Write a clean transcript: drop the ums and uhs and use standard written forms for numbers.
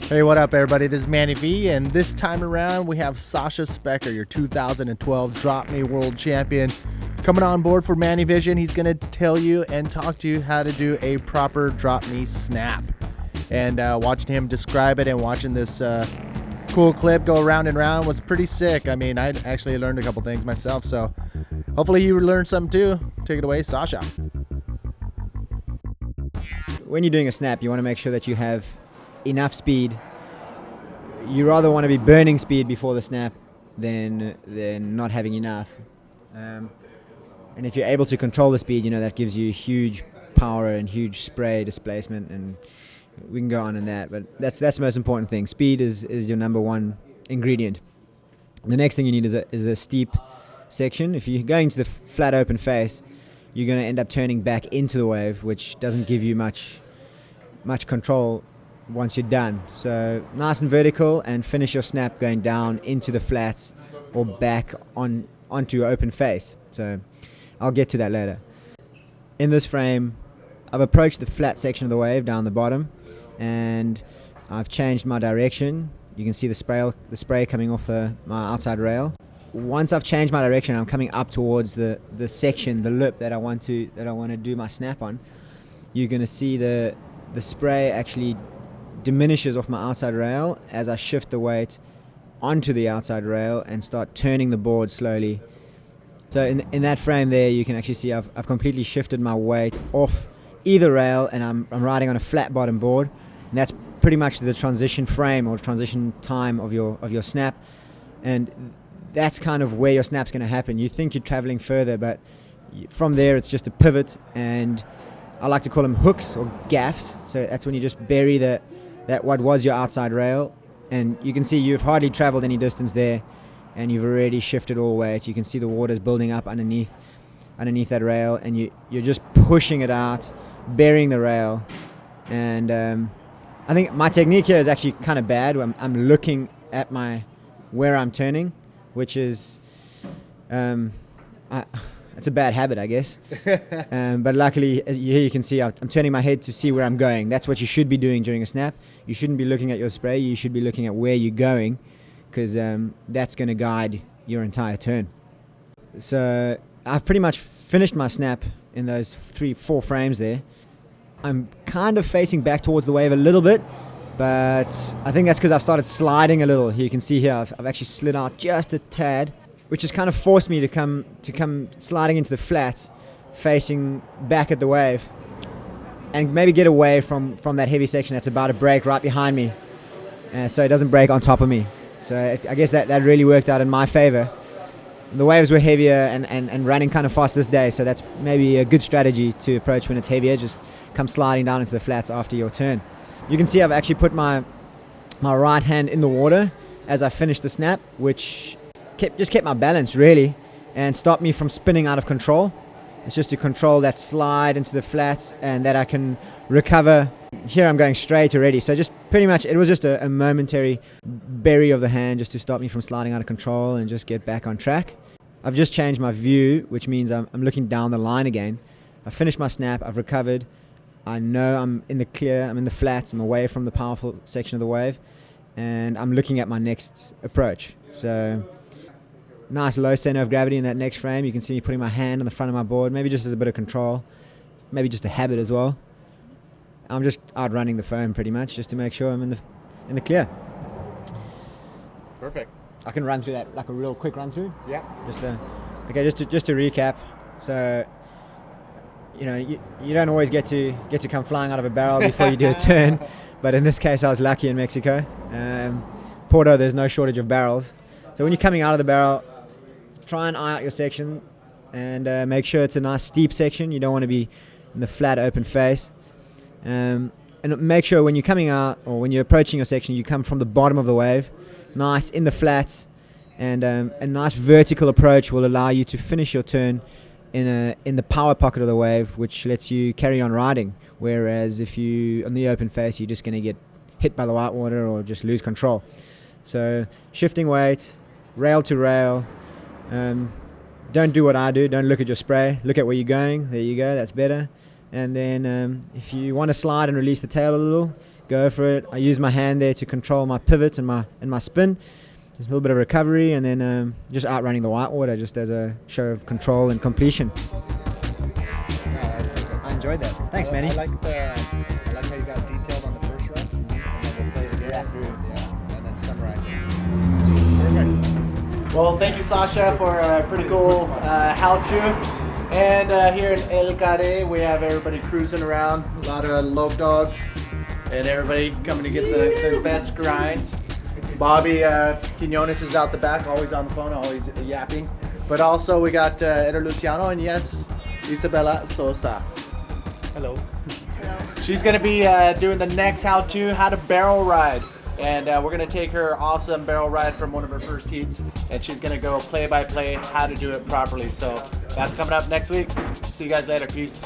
Hey, what up, everybody? This is Manny V, and this time around we have Sacha Specker, your 2012 Drop Me World Champion, coming on board for Manny Vision. He's going to tell you and talk to you how to do a proper drop me snap. And watching him describe it and watching this cool clip go around and around was pretty sick. I mean, I actually learned a couple things myself, so hopefully you learned something too. Take it away, Sacha. When you're doing a snap, you want to make sure that you have enough speed. You rather want to be burning speed before the snap than not having enough. And if you're able to control the speed, that gives you huge power and huge spray displacement, and we can go on in that. But that's the most important thing. Speed is your number one ingredient. The next thing you need is a steep section. If you're going to the flat open face, you're going to end up turning back into the wave, which doesn't give you much control once you're done. So nice and vertical, and finish your snap going down into the flats or back onto open face. So I'll get to that later. In this frame, I've approached the flat section of the wave down the bottom, and I've changed my direction. You can see the spray coming off my outside rail. Once I've changed my direction, I'm coming up towards the section, the lip that I want to do my snap on. You're going to see the spray actually diminishes off my outside rail as I shift the weight onto the outside rail and start turning the board slowly. So in that frame there, you can actually see I've completely shifted my weight off either rail, and I'm riding on a flat bottom board, and that's pretty much the transition frame or transition time of your snap. And that's kind of where your snap's going to happen. You think you're traveling further, but from there it's just a pivot, and I like to call them hooks or gaffs. So that's when you just bury that what was your outside rail, and you can see you've hardly traveled any distance there, and you've already shifted all weight. You can see the water's building up underneath that rail, and you're just pushing it out, burying the rail. And I think my technique here is actually kind of bad. I'm looking at where I'm turning, which is it's a bad habit, I guess. But luckily, here you can see I'm turning my head to see where I'm going. That's what you should be doing during a snap. You shouldn't be looking at your spray. You should be looking at where you're going, because that's going to guide your entire turn. So I've pretty much finished my snap in those 3-4 frames there. I'm kind of facing back towards the wave a little bit, but I think that's because I've started sliding a little. Here you can see here I've actually slid out just a tad, which has kind of forced me to come sliding into the flats, facing back at the wave, and maybe get away from that heavy section that's about to break right behind me, so it doesn't break on top of me. So I guess that really worked out in my favor. The waves were heavier and running kind of fast this day, so that's maybe a good strategy to approach when it's heavier. Just come sliding down into the flats after your turn. You can see I've actually put my right hand in the water as I finished the snap, which kept my balance really, and stopped me from spinning out of control. It's just to control that slide into the flats, and that I can recover. Here I'm going straight already, so just pretty much it was just a momentary bury of the hand just to stop me from sliding out of control and just get back on track. I've just changed my view, which means I'm looking down the line again. I've finished my snap, I've recovered. I know I'm in the clear, I'm in the flats, I'm away from the powerful section of the wave, and I'm looking at my next approach. So nice low center of gravity in that next frame. You can see me putting my hand on the front of my board, maybe just as a bit of control, maybe just a habit as well. I'm just outrunning the foam pretty much, just to make sure I'm in the clear. Perfect. I can run through that like a real quick run through. Yeah. Just to recap. So you don't always get to come flying out of a barrel before you do a turn, but in this case I was lucky in Mexico. Puerto, there's no shortage of barrels. So when you're coming out of the barrel, try and eye out your section, and make sure it's a nice steep section. You don't want to be in the flat open face. And make sure when you're coming out or when you're approaching your section, you come from the bottom of the wave, nice in the flats, and a nice vertical approach will allow you to finish your turn in the power pocket of the wave, which lets you carry on riding. Whereas if you on the open face, you're just going to get hit by the white water or just lose control. So shifting weight, rail to rail. Don't do what I do. Don't look at your spray. Look at where you're going. There you go. That's better. And then if you want to slide and release the tail a little, go for it. I use my hand there to control my pivot and my spin. Just a little bit of recovery, and then just outrunning the whitewater just as a show of control and completion. I enjoyed that. Thanks, Manny. I like how you got detailed on the first run, and then we'll play it again. And then summarize it. Perfect. Well, thank you, Sacha, for a pretty cool how-to. And here in El Carey, we have everybody cruising around, a lot of lope dogs, and everybody coming to get the best grinds. Bobby Quinones is out the back, always on the phone, always yapping. But also we got Eder Luciano, and yes, Isabela Sosa. Hello. She's going to be doing the next how to barrel ride. And we're going to take her awesome barrel ride from one of her first heats. And she's going to go play by play how to do it properly. So that's coming up next week. See you guys later. Peace.